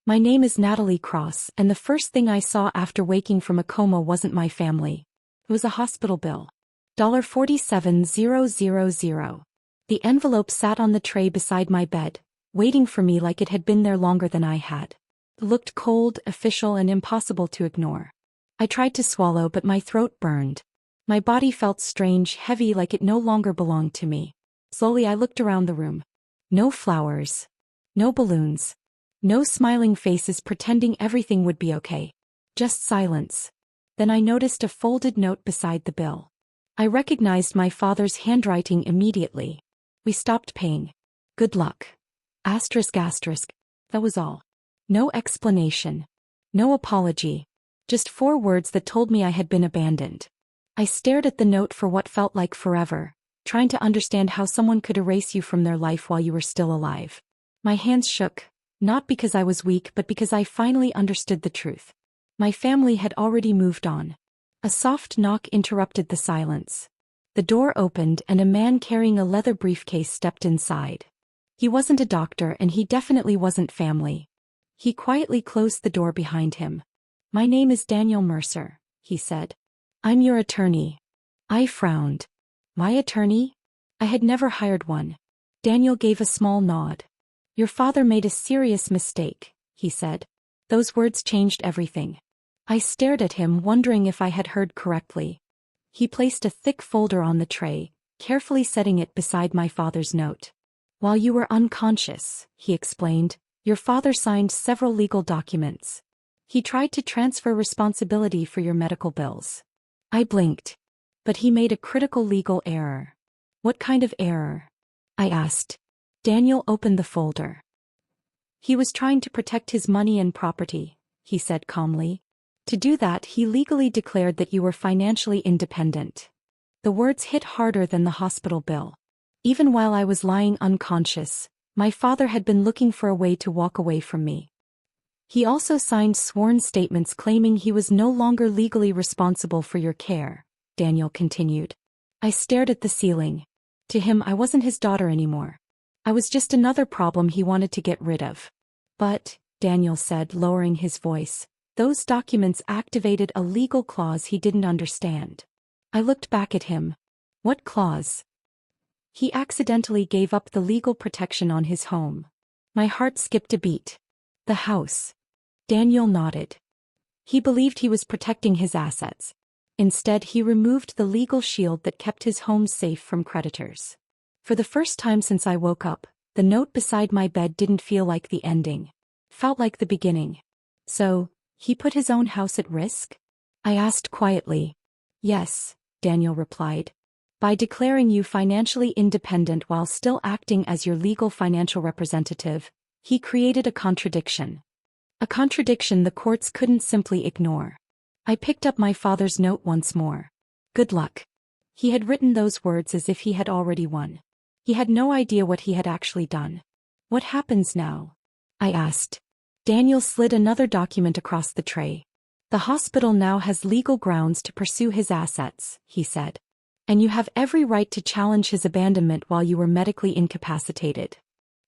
My name is Natalie Cross, and the first thing I saw after waking from a coma wasn't my family. It was a hospital bill. $47,000. The envelope sat on the tray beside my bed, waiting for me like it had been there longer than I had. It looked cold, official, and impossible to ignore. I tried to swallow, but my throat burned. My body felt strange, heavy, like it no longer belonged to me. Slowly I looked around the room. No flowers. No balloons. No smiling faces pretending everything would be okay. Just silence. Then I noticed a folded note beside the bill. I recognized my father's handwriting immediately. We stopped paying. Good luck. Asterisk asterisk. That was all. No explanation. No apology. Just 4 words that told me I had been abandoned. I stared at the note for what felt like forever, trying to understand how someone could erase you from their life while you were still alive. My hands shook, not because I was weak but because I finally understood the truth. My family had already moved on. A soft knock interrupted the silence. The door opened and a man carrying a leather briefcase stepped inside. He wasn't a doctor and he definitely wasn't family. He quietly closed the door behind him. "My name is Daniel Mercer," he said. "I'm your attorney." I frowned. My attorney? I had never hired one. Daniel gave a small nod. "Your father made a serious mistake," he said. Those words changed everything. I stared at him, wondering if I had heard correctly. He placed a thick folder on the tray, carefully setting it beside my father's note. "While you were unconscious," he explained, "your father signed several legal documents. He tried to transfer responsibility for your medical bills." I blinked. "But he made a critical legal error." "What kind of error?" I asked. Daniel opened the folder. "He was trying to protect his money and property," he said calmly. "To do that, he legally declared that you were financially independent." The words hit harder than the hospital bill. Even while I was lying unconscious, my father had been looking for a way to walk away from me. "He also signed sworn statements claiming he was no longer legally responsible for your care," Daniel continued. I stared at the ceiling. To him, I wasn't his daughter anymore. I was just another problem he wanted to get rid of. "But," Daniel said, lowering his voice, "those documents activated a legal clause he didn't understand." I looked back at him. "What clause?" "He accidentally gave up the legal protection on his home." My heart skipped a beat. "The house." Daniel nodded. "He believed he was protecting his assets. Instead, he removed the legal shield that kept his home safe from creditors." For the first time since I woke up, the note beside my bed didn't feel like the ending. It felt like the beginning. "So, he put his own house at risk?" I asked quietly. "Yes," Daniel replied. "By declaring you financially independent while still acting as your legal financial representative, he created a contradiction. A contradiction the courts couldn't simply ignore." I picked up my father's note once more. "Good luck." He had written those words as if he had already won. He had no idea what he had actually done. "What happens now?" I asked. Daniel slid another document across the tray. "The hospital now has legal grounds to pursue his assets," he said. "And you have every right to challenge his abandonment while you were medically incapacitated."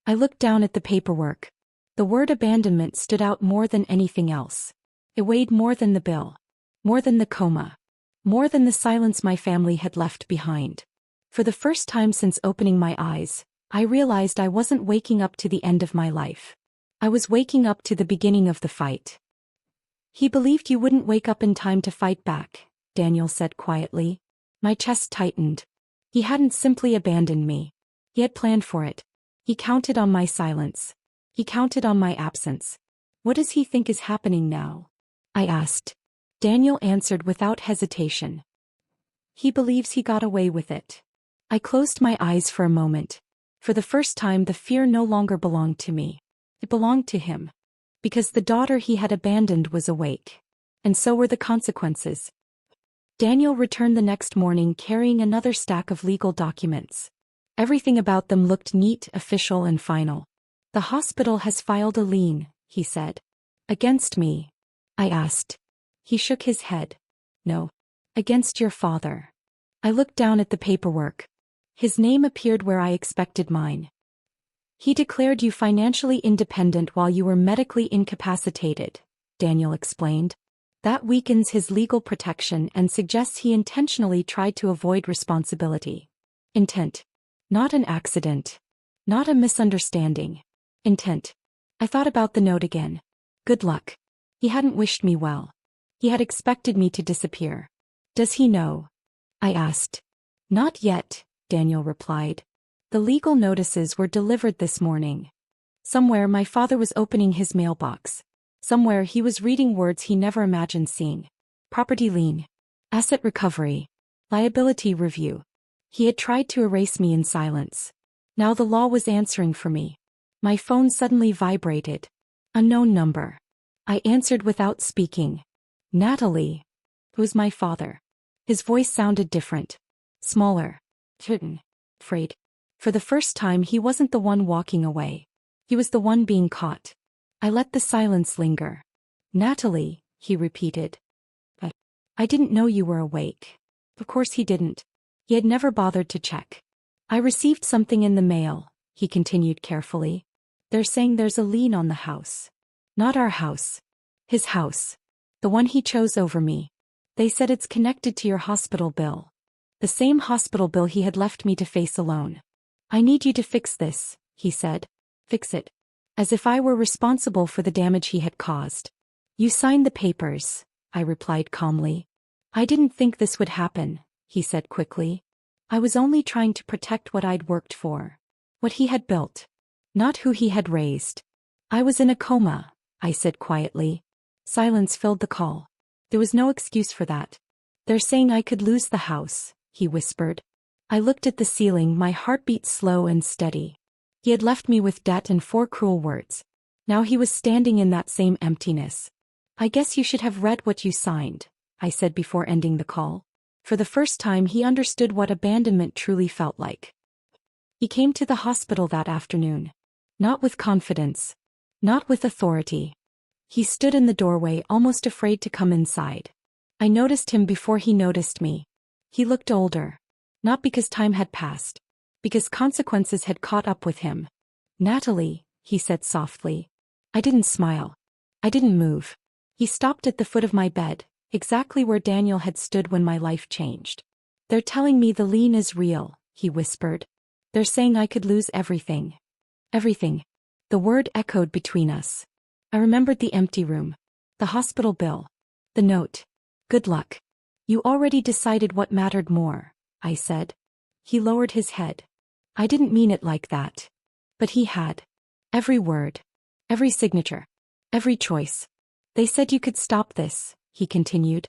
I looked down at the paperwork. The word abandonment stood out more than anything else. It weighed more than the bill. More than the coma. More than the silence my family had left behind. For the first time since opening my eyes, I realized I wasn't waking up to the end of my life. I was waking up to the beginning of the fight. "He believed you wouldn't wake up in time to fight back," Daniel said quietly. My chest tightened. He hadn't simply abandoned me. He had planned for it. He counted on my silence. He counted on my absence. "What does he think is happening now?" I asked. Daniel answered without hesitation. "He believes he got away with it." I closed my eyes for a moment. For the first time, the fear no longer belonged to me. It belonged to him. Because the daughter he had abandoned was awake. And so were the consequences. Daniel returned the next morning carrying another stack of legal documents. Everything about them looked neat, official, and final. "The hospital has filed a lien," he said. "Against me?" I asked. He shook his head. "No. Against your father." I looked down at the paperwork. His name appeared where I expected mine. He declared you financially independent while you were medically incapacitated, Daniel explained. That weakens his legal protection and suggests he intentionally tried to avoid responsibility. Intent. Not an accident. Not a misunderstanding. Intent. I thought about the note again. Good luck. He hadn't wished me well. He had expected me to disappear. Does he know? I asked. Not yet, Daniel replied. The legal notices were delivered this morning. Somewhere my father was opening his mailbox. Somewhere he was reading words he never imagined seeing. Property lien. Asset recovery. Liability review. He had tried to erase me in silence. Now the law was answering for me. My phone suddenly vibrated. Unknown number. I answered without speaking. Natalie. It was my father. His voice sounded different. Smaller. Afraid. For the first time he wasn't the one walking away. He was the one being caught. I let the silence linger. Natalie, he repeated. But I didn't know you were awake. Of course he didn't. He had never bothered to check. I received something in the mail, he continued carefully. They're saying there's a lien on the house. Not our house. His house. The one he chose over me. They said it's connected to your hospital bill. The same hospital bill he had left me to face alone. I need you to fix this, he said. Fix it. As if I were responsible for the damage he had caused. You signed the papers, I replied calmly. I didn't think this would happen, he said quickly. I was only trying to protect what I'd worked for. What he had built. Not who he had raised. I was in a coma, I said quietly. Silence filled the call. There was no excuse for that. They're saying I could lose the house, he whispered. I looked at the ceiling, my heartbeat slow and steady. He had left me with debt and 4 cruel words. Now he was standing in that same emptiness. I guess you should have read what you signed, I said before ending the call. For the first time he understood what abandonment truly felt like. He came to the hospital that afternoon. Not with confidence. Not with authority. He stood in the doorway, almost afraid to come inside. I noticed him before he noticed me. He looked older. Not because time had passed. Because consequences had caught up with him. Natalie, he said softly. I didn't smile. I didn't move. He stopped at the foot of my bed, exactly where Daniel had stood when my life changed. They're telling me the lien is real, he whispered. They're saying I could lose everything. Everything. The word echoed between us. I remembered the empty room. The hospital bill. The note. Good luck. You already decided what mattered more, I said. He lowered his head. I didn't mean it like that. But he had. Every word. Every signature. Every choice. They said you could stop this, he continued.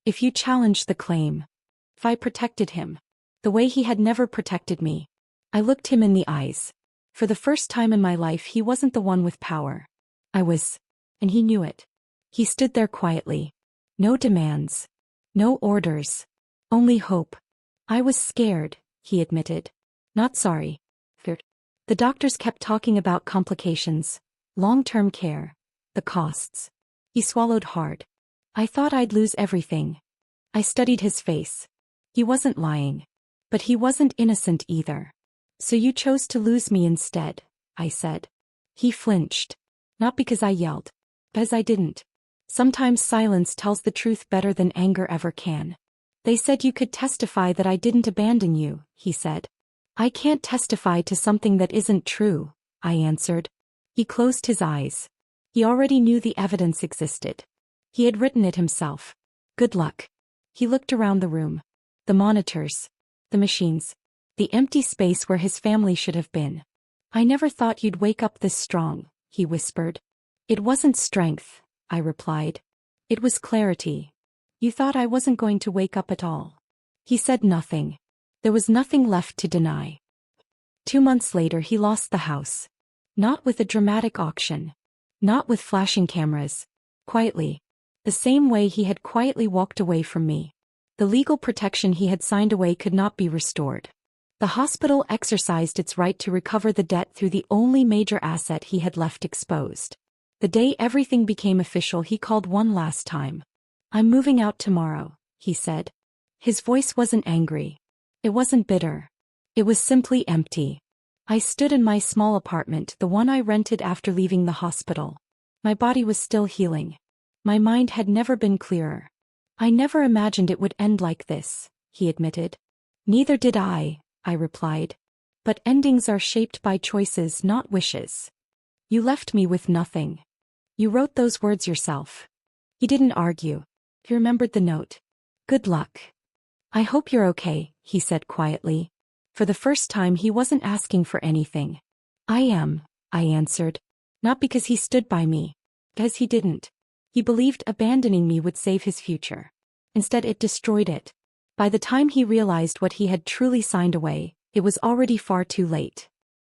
If you challenged the claim. If I protected him. The way he had never protected me. I looked him in the eyes. For the first time in my life he wasn't the one with power. I was. And he knew it. He stood there quietly. No demands. No orders. Only hope. I was scared, he admitted. Not sorry. Feared. The doctors kept talking about complications. Long-term care. The costs. He swallowed hard. I thought I'd lose everything. I studied his face. He wasn't lying. But he wasn't innocent either. So you chose to lose me instead, I said. He flinched. Not because I yelled. Because I didn't. Sometimes silence tells the truth better than anger ever can. They said you could testify that I didn't abandon you, he said. I can't testify to something that isn't true, I answered. He closed his eyes. He already knew the evidence existed. He had written it himself. Good luck. He looked around the room. The monitors. The machines. The empty space where his family should have been. I never thought you'd wake up this strong, he whispered. It wasn't strength, I replied. It was clarity. You thought I wasn't going to wake up at all. He said nothing. There was nothing left to deny. 2 months later he lost the house. Not with a dramatic auction. Not with flashing cameras. Quietly. The same way he had quietly walked away from me. The legal protection he had signed away could not be restored. The hospital exercised its right to recover the debt through the only major asset he had left exposed. The day everything became official he called one last time. I'm moving out tomorrow, he said. His voice wasn't angry. It wasn't bitter. It was simply empty. I stood in my small apartment, the one I rented after leaving the hospital. My body was still healing. My mind had never been clearer. I never imagined it would end like this, he admitted. Neither did I replied. But endings are shaped by choices, not wishes. You left me with nothing. You wrote those words yourself. He didn't argue. He remembered the note. Good luck. I hope you're okay, he said quietly. For the first time he wasn't asking for anything. I am, I answered. Not because he stood by me. Because he didn't. He believed abandoning me would save his future. Instead it destroyed it. By the time he realized what he had truly signed away, it was already far too late.